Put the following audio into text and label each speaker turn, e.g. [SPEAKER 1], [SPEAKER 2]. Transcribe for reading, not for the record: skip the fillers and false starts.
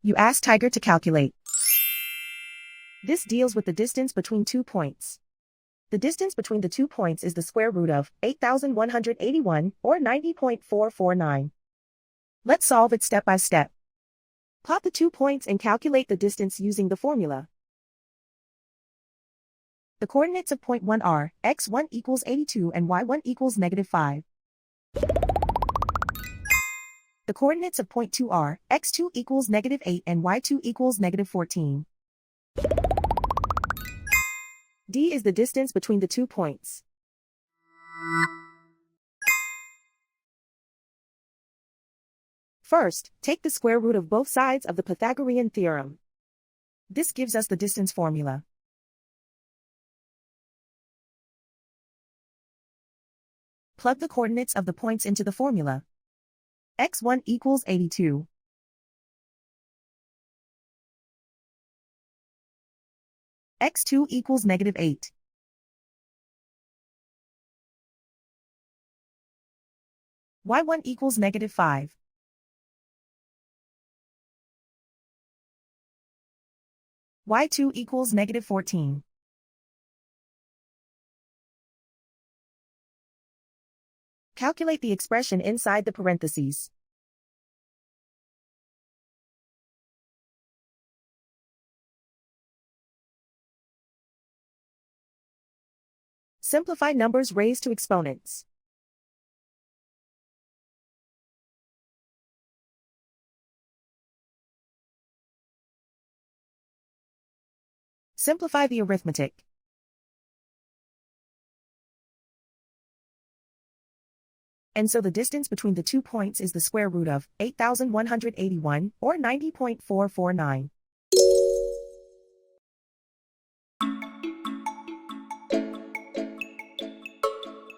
[SPEAKER 1] You ask Tiger to calculate. This deals with the distance between 2 points. The distance between the 2 points is the square root of 8,181, or 90.449. Let's solve it step by step. Plot the 2 points and calculate the distance using the formula. The coordinates of point 1 are x1 equals 82 and y1 equals -5. The coordinates of point 2 are x2 equals -8 and y2 equals -14. D is the distance between the 2 points. First, take the square root of both sides of the Pythagorean theorem. This gives us the distance formula. Plug the coordinates of the points into the formula. x1 equals 82. x2 equals -8. y1 equals -5. y2 equals -14. Calculate the expression inside the parentheses. Simplify numbers raised to exponents. Simplify the arithmetic. And so the distance between the 2 points is the square root of 8,181, or 90.449.